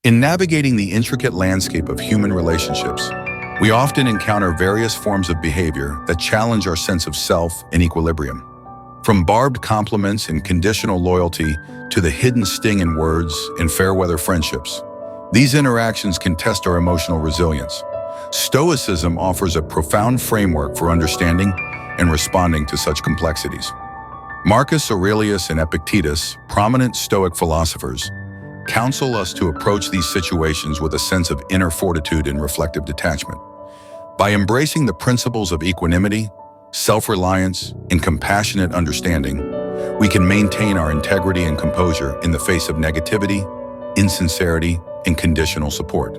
In navigating the intricate landscape of human relationships, we often encounter various forms of behavior that challenge our sense of self and equilibrium. From barbed compliments and conditional loyalty to the hidden sting in words and fair-weather friendships, these interactions can test our emotional resilience. Stoicism offers a profound framework for understanding and responding to such complexities. Marcus Aurelius and Epictetus, prominent Stoic philosophers, counsel us to approach these situations with a sense of inner fortitude and reflective detachment. By embracing the principles of equanimity, self-reliance, and compassionate understanding, we can maintain our integrity and composure in the face of negativity, insincerity, and conditional support.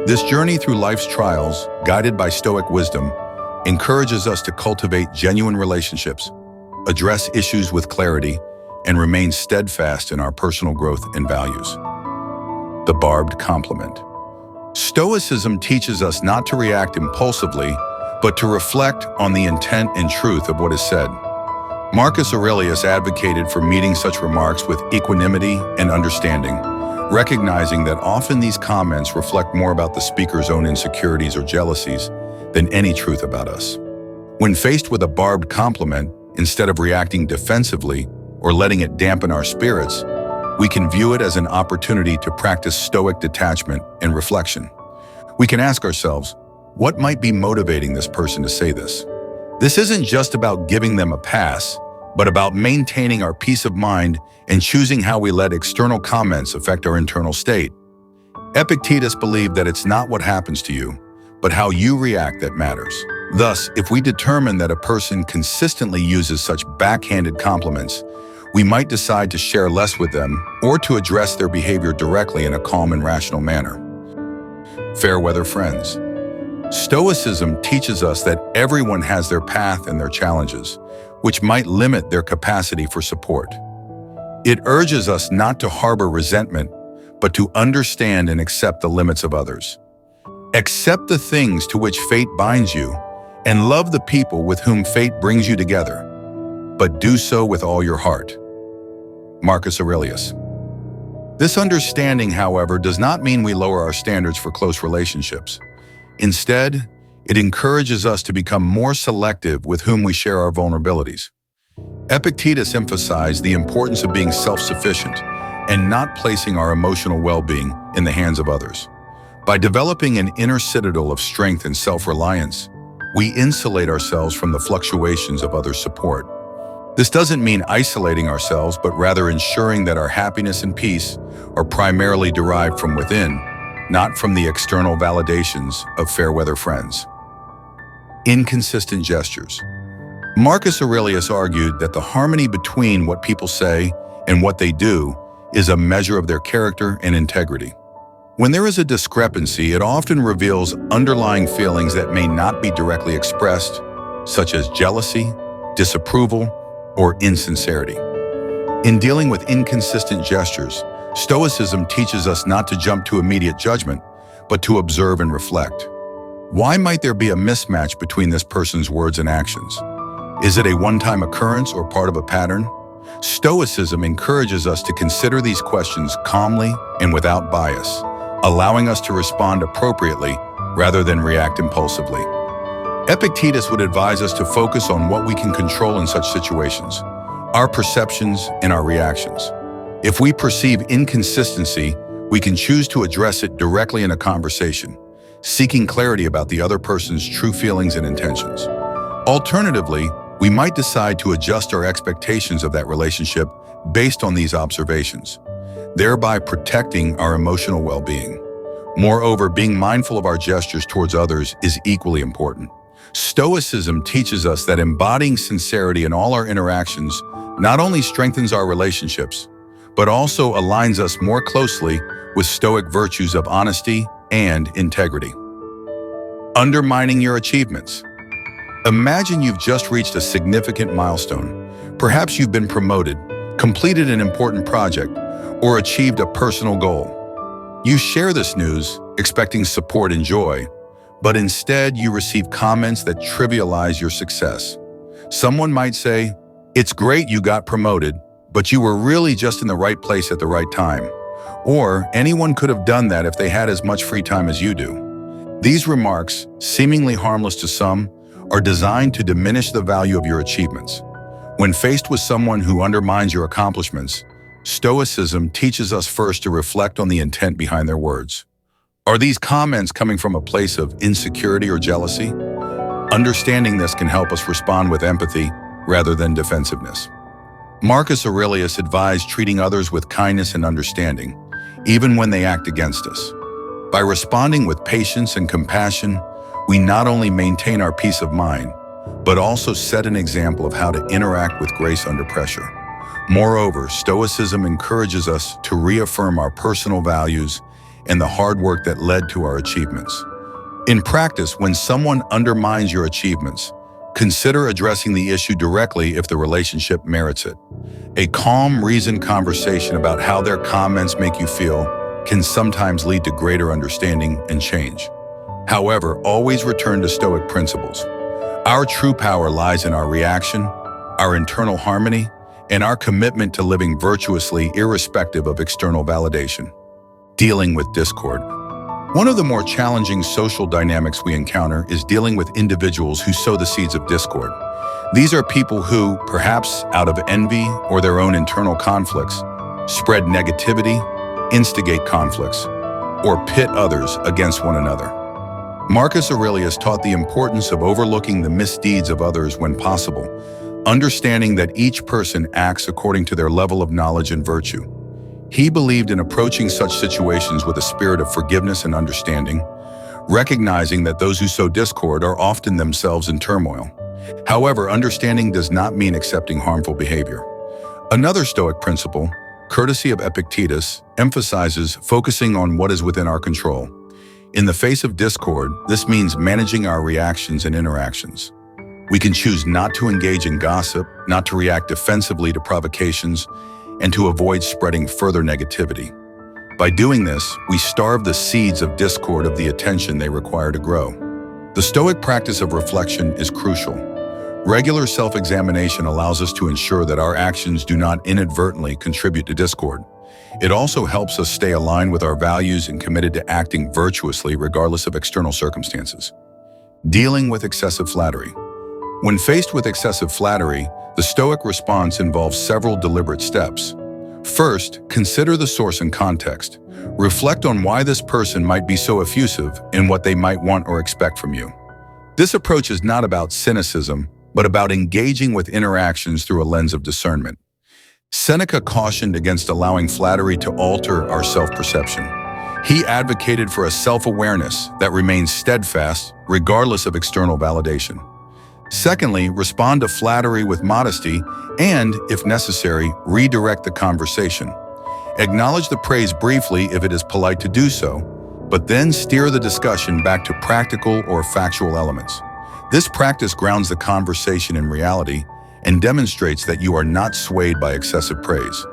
This journey through life's trials, guided by Stoic wisdom, encourages us to cultivate genuine relationships, address issues with clarity, and remain steadfast in our personal growth and values. The barbed compliment. Stoicism teaches us not to react impulsively, but to reflect on the intent and truth of what is said. Marcus Aurelius advocated for meeting such remarks with equanimity and understanding, recognizing that often these comments reflect more about the speaker's own insecurities or jealousies than any truth about us. When faced with a barbed compliment, instead of reacting defensively or letting it dampen our spirits, we can view it as an opportunity to practice Stoic detachment and reflection. We can ask ourselves, what might be motivating this person to say this? This isn't just about giving them a pass, but about maintaining our peace of mind and choosing how we let external comments affect our internal state. Epictetus believed that it's not what happens to you, but how you react that matters. Thus, if we determine that a person consistently uses such backhanded compliments, we might decide to share less with them or to address their behavior directly in a calm and rational manner. Fair-weather friends. Stoicism teaches us that everyone has their path and their challenges, which might limit their capacity for support. It urges us not to harbor resentment, but to understand and accept the limits of others. Accept the things to which fate binds you, and love the people with whom fate brings you together, but do so with all your heart. Marcus Aurelius. This understanding, however, does not mean we lower our standards for close relationships. Instead, it encourages us to become more selective with whom we share our vulnerabilities. Epictetus emphasized the importance of being self-sufficient and not placing our emotional well-being in the hands of others. By developing an inner citadel of strength and self-reliance, we insulate ourselves from the fluctuations of others' support. This doesn't mean isolating ourselves, but rather ensuring that our happiness and peace are primarily derived from within, not from the external validations of fair-weather friends. Inconsistent gestures. Marcus Aurelius argued that the harmony between what people say and what they do is a measure of their character and integrity. When there is a discrepancy, it often reveals underlying feelings that may not be directly expressed, such as jealousy, disapproval, or insincerity. In dealing with inconsistent gestures, Stoicism teaches us not to jump to immediate judgment, but to observe and reflect. Why might there be a mismatch between this person's words and actions? Is it a one-time occurrence or part of a pattern? Stoicism encourages us to consider these questions calmly and without bias, allowing us to respond appropriately rather than react impulsively. Epictetus would advise us to focus on what we can control in such situations, our perceptions and our reactions. If we perceive inconsistency, we can choose to address it directly in a conversation, seeking clarity about the other person's true feelings and intentions. Alternatively, we might decide to adjust our expectations of that relationship based on these observations, thereby protecting our emotional well-being. Moreover, being mindful of our gestures towards others is equally important. Stoicism teaches us that embodying sincerity in all our interactions not only strengthens our relationships, but also aligns us more closely with Stoic virtues of honesty and integrity. Undermining your achievements. Imagine you've just reached a significant milestone. Perhaps you've been promoted, completed an important project, or achieved a personal goal. You share this news, expecting support and joy, but instead you receive comments that trivialize your success. Someone might say, "It's great you got promoted, but you were really just in the right place at the right time." or anyone could have done that if they had as much free time as you do. These remarks, seemingly harmless to some, are designed to diminish the value of your achievements. When faced with someone who undermines your accomplishments, Stoicism teaches us first to reflect on the intent behind their words. Are these comments coming from a place of insecurity or jealousy? Understanding this can help us respond with empathy rather than defensiveness. Marcus Aurelius advised treating others with kindness and understanding, even when they act against us. By responding with patience and compassion, we not only maintain our peace of mind, but also set an example of how to interact with grace under pressure. Moreover, Stoicism encourages us to reaffirm our personal values and the hard work that led to our achievements. In practice, when someone undermines your achievements, consider addressing the issue directly if the relationship merits it. A calm, reasoned conversation about how their comments make you feel can sometimes lead to greater understanding and change. However, always return to Stoic principles. Our true power lies in our reaction, our internal harmony, and our commitment to living virtuously irrespective of external validation. Dealing with discord. One of the more challenging social dynamics we encounter is dealing with individuals who sow the seeds of discord. These are people who, perhaps out of envy or their own internal conflicts, spread negativity, instigate conflicts, or pit others against one another. Marcus Aurelius taught the importance of overlooking the misdeeds of others when possible, understanding that each person acts according to their level of knowledge and virtue. He believed in approaching such situations with a spirit of forgiveness and understanding, recognizing that those who sow discord are often themselves in turmoil. However, understanding does not mean accepting harmful behavior. Another Stoic principle, courtesy of Epictetus, emphasizes focusing on what is within our control. In the face of discord, this means managing our reactions and interactions. We can choose not to engage in gossip, not to react defensively to provocations, and to avoid spreading further negativity. By doing this, we starve the seeds of discord of the attention they require to grow. The Stoic practice of reflection is crucial. Regular self-examination allows us to ensure that our actions do not inadvertently contribute to discord. It also helps us stay aligned with our values and committed to acting virtuously regardless of external circumstances. Dealing with excessive flattery. When faced with excessive flattery, the Stoic response involves several deliberate steps. First, consider the source and context. Reflect on why this person might be so effusive and what they might want or expect from you. This approach is not about cynicism, but about engaging with interactions through a lens of discernment. Seneca cautioned against allowing flattery to alter our self-perception. He advocated for a self-awareness that remains steadfast regardless of external validation. Secondly, respond to flattery with modesty and, if necessary, redirect the conversation. Acknowledge the praise briefly if it is polite to do so, but then steer the discussion back to practical or factual elements. This practice grounds the conversation in reality and demonstrates that you are not swayed by excessive praise.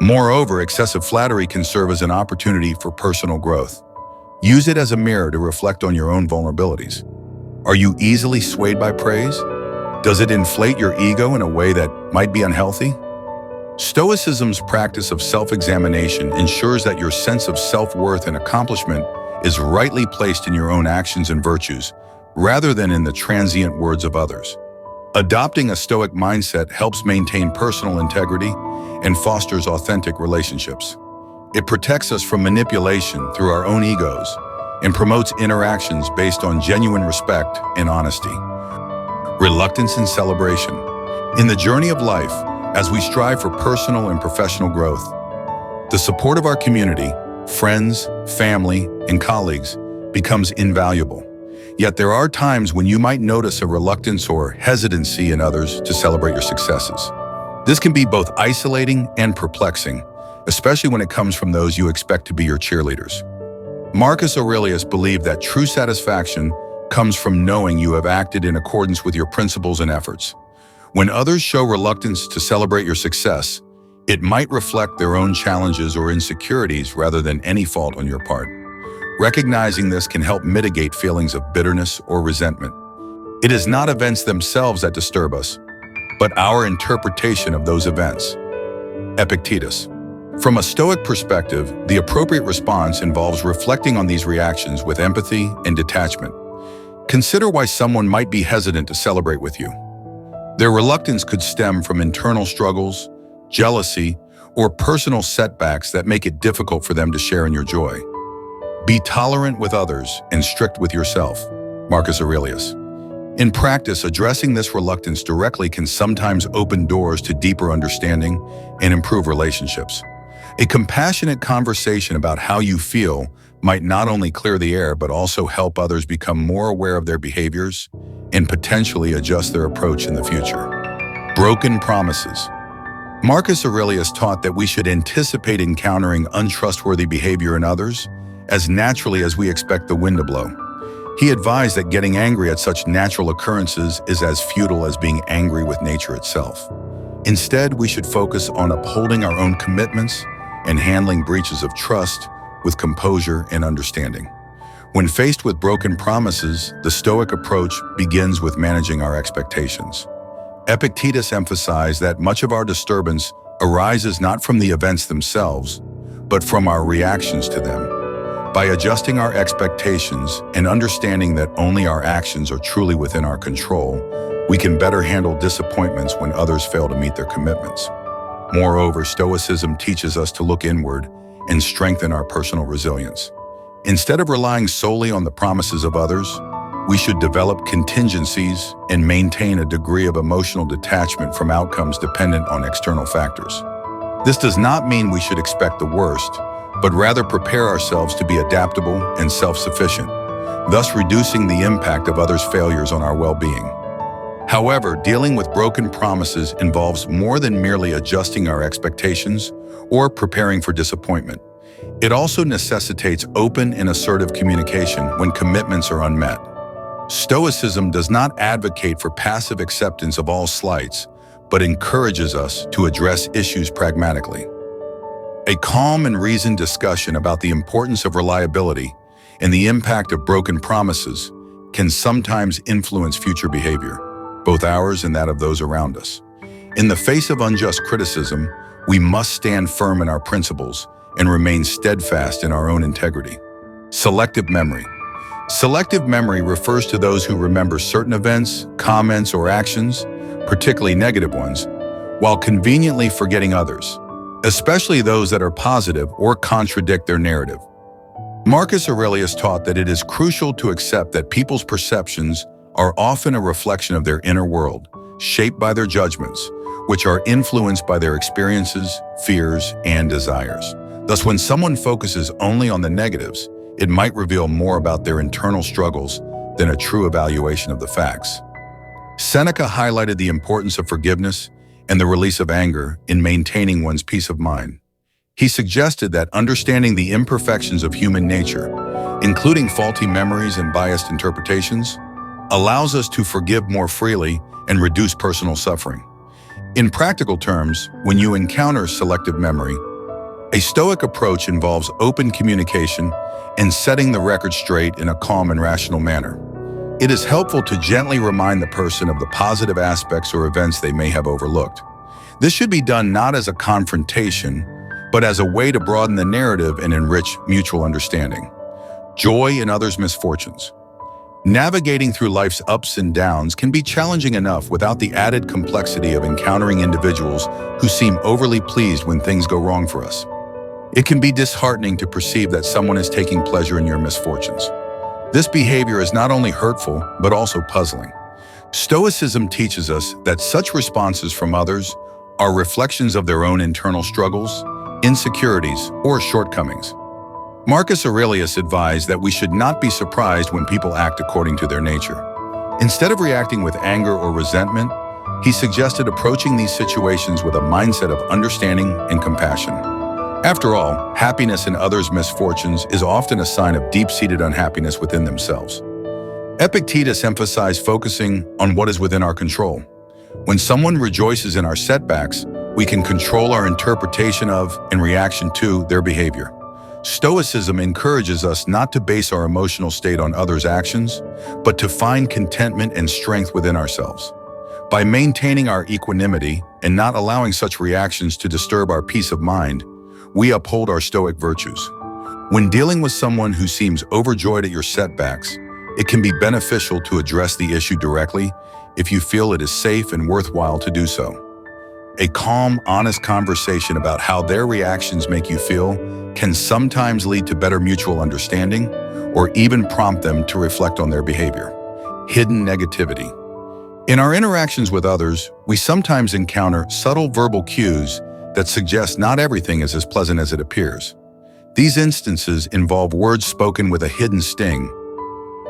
Moreover, excessive flattery can serve as an opportunity for personal growth. Use it as a mirror to reflect on your own vulnerabilities. Are you easily swayed by praise? Does it inflate your ego in a way that might be unhealthy? Stoicism's practice of self-examination ensures that your sense of self-worth and accomplishment is rightly placed in your own actions and virtues, rather than in the transient words of others. Adopting a Stoic mindset helps maintain personal integrity and fosters authentic relationships. It protects us from manipulation through our own egos and promotes interactions based on genuine respect and honesty. Reluctance and celebration. In the journey of life, as we strive for personal and professional growth, the support of our community, friends, family, and colleagues becomes invaluable. Yet there are times when you might notice a reluctance or hesitancy in others to celebrate your successes. This can be both isolating and perplexing, especially when it comes from those you expect to be your cheerleaders. Marcus Aurelius believed that true satisfaction comes from knowing you have acted in accordance with your principles and efforts. When others show reluctance to celebrate your success, it might reflect their own challenges or insecurities rather than any fault on your part. Recognizing this can help mitigate feelings of bitterness or resentment. It is not events themselves that disturb us, but our interpretation of those events. Epictetus. From a Stoic perspective, the appropriate response involves reflecting on these reactions with empathy and detachment. Consider why someone might be hesitant to celebrate with you. Their reluctance could stem from internal struggles, jealousy, or personal setbacks that make it difficult for them to share in your joy. Be tolerant with others and strict with yourself. Marcus Aurelius. In practice, addressing this reluctance directly can sometimes open doors to deeper understanding and improve relationships. A compassionate conversation about how you feel might not only clear the air but also help others become more aware of their behaviors and potentially adjust their approach in the future. Broken promises. Marcus Aurelius taught that we should anticipate encountering untrustworthy behavior in others as naturally as we expect the wind to blow. He advised that getting angry at such natural occurrences is as futile as being angry with nature itself. Instead, we should focus on upholding our own commitments and handling breaches of trust with composure and understanding. When faced with broken promises, the Stoic approach begins with managing our expectations. Epictetus emphasized that much of our disturbance arises not from the events themselves, but from our reactions to them. By adjusting our expectations and understanding that only our actions are truly within our control, we can better handle disappointments when others fail to meet their commitments. Moreover, Stoicism teaches us to look inward and strengthen our personal resilience. Instead of relying solely on the promises of others, we should develop contingencies and maintain a degree of emotional detachment from outcomes dependent on external factors. This does not mean we should expect the worst, but rather prepare ourselves to be adaptable and self-sufficient, thus reducing the impact of others' failures on our well-being. However, dealing with broken promises involves more than merely adjusting our expectations or preparing for disappointment. It also necessitates open and assertive communication when commitments are unmet. Stoicism does not advocate for passive acceptance of all slights, but encourages us to address issues pragmatically. A calm and reasoned discussion about the importance of reliability and the impact of broken promises can sometimes influence future behavior, both ours and that of those around us. In the face of unjust criticism, we must stand firm in our principles and remain steadfast in our own integrity. Selective memory. Selective memory refers to those who remember certain events, comments, or actions, particularly negative ones, while conveniently forgetting others, especially those that are positive or contradict their narrative. Marcus Aurelius taught that it is crucial to accept that people's perceptions are often a reflection of their inner world, shaped by their judgments, which are influenced by their experiences, fears, and desires. Thus, when someone focuses only on the negatives, it might reveal more about their internal struggles than a true evaluation of the facts. Seneca highlighted the importance of forgiveness and the release of anger in maintaining one's peace of mind. He suggested that understanding the imperfections of human nature, including faulty memories and biased interpretations, allows us to forgive more freely and reduce personal suffering. In practical terms, when you encounter selective memory, a Stoic approach involves open communication and setting the record straight in a calm and rational manner. It is helpful to gently remind the person of the positive aspects or events they may have overlooked. This should be done not as a confrontation, but as a way to broaden the narrative and enrich mutual understanding. Joy in others' misfortunes. Navigating through life's ups and downs can be challenging enough without the added complexity of encountering individuals who seem overly pleased when things go wrong for us. It can be disheartening to perceive that someone is taking pleasure in your misfortunes. This behavior is not only hurtful, but also puzzling. Stoicism teaches us that such responses from others are reflections of their own internal struggles, insecurities, or shortcomings. Marcus Aurelius advised that we should not be surprised when people act according to their nature. Instead of reacting with anger or resentment, he suggested approaching these situations with a mindset of understanding and compassion. After all, happiness in others' misfortunes is often a sign of deep-seated unhappiness within themselves. Epictetus emphasized focusing on what is within our control. When someone rejoices in our setbacks, we can control our interpretation of and reaction to their behavior. Stoicism encourages us not to base our emotional state on others' actions, but to find contentment and strength within ourselves. By maintaining our equanimity and not allowing such reactions to disturb our peace of mind, we uphold our Stoic virtues. When dealing with someone who seems overjoyed at your setbacks, it can be beneficial to address the issue directly if you feel it is safe and worthwhile to do so. A calm, honest conversation about how their reactions make you feel can sometimes lead to better mutual understanding or even prompt them to reflect on their behavior. Hidden negativity. In our interactions with others, we sometimes encounter subtle verbal cues that suggest not everything is as pleasant as it appears. These instances involve words spoken with a hidden sting,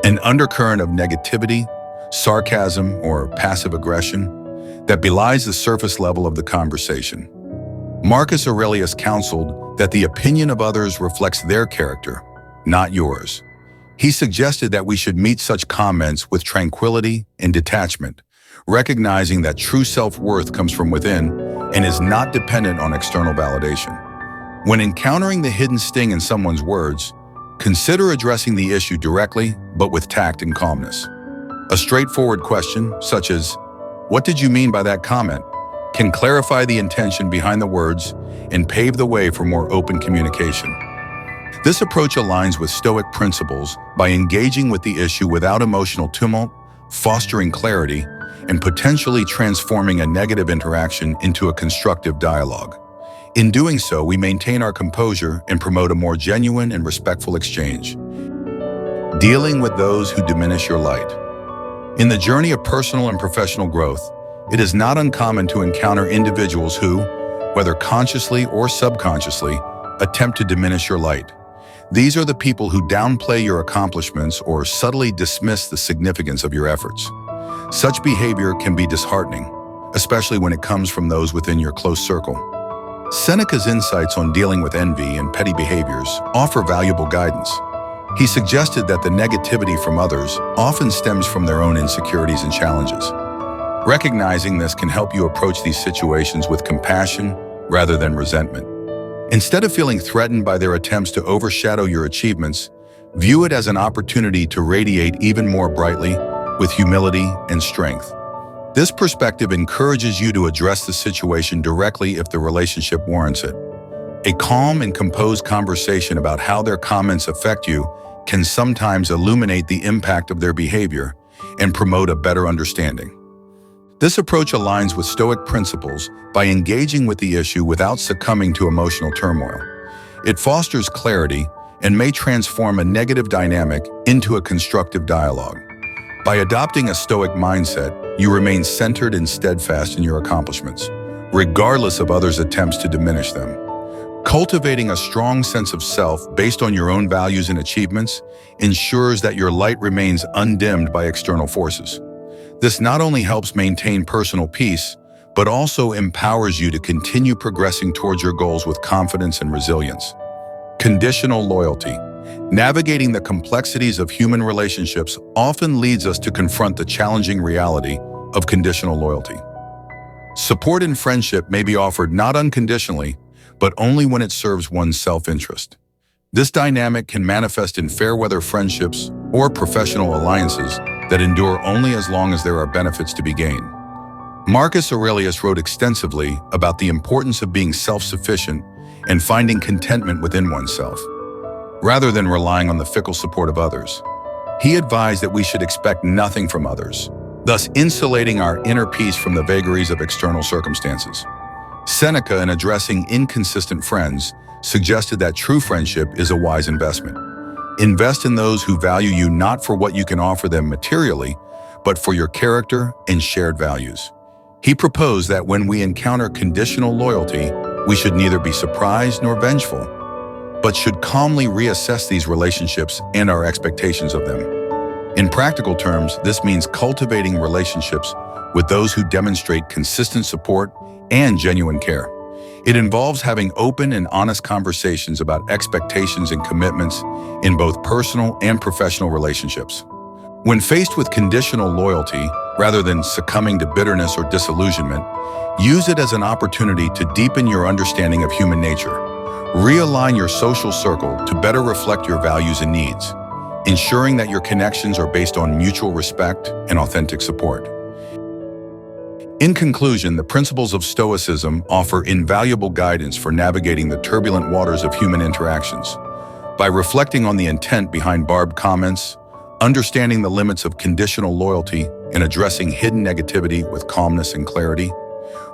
an undercurrent of negativity, sarcasm, or passive aggression that belies the surface level of the conversation. Marcus Aurelius counseled that the opinion of others reflects their character, not yours. He suggested that we should meet such comments with tranquility and detachment, recognizing that true self-worth comes from within and is not dependent on external validation. When encountering the hidden sting in someone's words, consider addressing the issue directly, but with tact and calmness. A straightforward question, such as, "What did you mean by that comment?" can clarify the intention behind the words and pave the way for more open communication. This approach aligns with Stoic principles by engaging with the issue without emotional tumult, fostering clarity, and potentially transforming a negative interaction into a constructive dialogue. In doing so, we maintain our composure and promote a more genuine and respectful exchange. Dealing with those who diminish your light. In the journey of personal and professional growth, it is not uncommon to encounter individuals who, whether consciously or subconsciously, attempt to diminish your light. These are the people who downplay your accomplishments or subtly dismiss the significance of your efforts. Such behavior can be disheartening, especially when it comes from those within your close circle. Seneca's insights on dealing with envy and petty behaviors offer valuable guidance. He suggested that the negativity from others often stems from their own insecurities and challenges. Recognizing this can help you approach these situations with compassion rather than resentment. Instead of feeling threatened by their attempts to overshadow your achievements, view it as an opportunity to radiate even more brightly with humility and strength. This perspective encourages you to address the situation directly if the relationship warrants it. A calm and composed conversation about how their comments affect you can sometimes illuminate the impact of their behavior and promote a better understanding. This approach aligns with Stoic principles by engaging with the issue without succumbing to emotional turmoil. It fosters clarity and may transform a negative dynamic into a constructive dialogue. By adopting a Stoic mindset, you remain centered and steadfast in your accomplishments, regardless of others' attempts to diminish them. Cultivating a strong sense of self based on your own values and achievements ensures that your light remains undimmed by external forces. This not only helps maintain personal peace, but also empowers you to continue progressing towards your goals with confidence and resilience. Conditional loyalty. Navigating the complexities of human relationships often leads us to confront the challenging reality of conditional loyalty. Support in friendship may be offered not unconditionally, but only when it serves one's self-interest. This dynamic can manifest in fair-weather friendships or professional alliances that endure only as long as there are benefits to be gained. Marcus Aurelius wrote extensively about the importance of being self-sufficient and finding contentment within oneself, rather than relying on the fickle support of others. He advised that we should expect nothing from others, thus insulating our inner peace from the vagaries of external circumstances. Seneca, in addressing inconsistent friends, suggested that true friendship is a wise investment. Invest in those who value you not for what you can offer them materially, but for your character and shared values. He proposed that when we encounter conditional loyalty, we should neither be surprised nor vengeful, but should calmly reassess these relationships and our expectations of them. In practical terms, this means cultivating relationships with those who demonstrate consistent support and genuine care. It involves having open and honest conversations about expectations and commitments in both personal and professional relationships. When faced with conditional loyalty, rather than succumbing to bitterness or disillusionment, use it as an opportunity to deepen your understanding of human nature. Realign your social circle to better reflect your values and needs, ensuring that your connections are based on mutual respect and authentic support. In conclusion, the principles of Stoicism offer invaluable guidance for navigating the turbulent waters of human interactions. By reflecting on the intent behind barbed comments, understanding the limits of conditional loyalty, and addressing hidden negativity with calmness and clarity,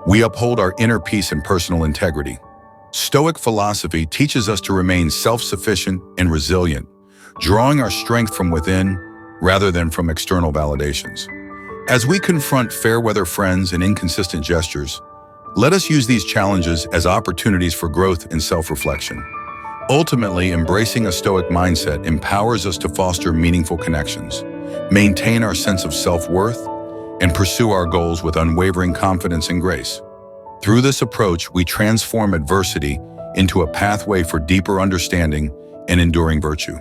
we uphold our inner peace and personal integrity. Stoic philosophy teaches us to remain self-sufficient and resilient, drawing our strength from within rather than from external validations. As we confront fair-weather friends and inconsistent gestures, let us use these challenges as opportunities for growth and self-reflection. Ultimately, embracing a Stoic mindset empowers us to foster meaningful connections, maintain our sense of self-worth, and pursue our goals with unwavering confidence and grace. Through this approach, we transform adversity into a pathway for deeper understanding and enduring virtue.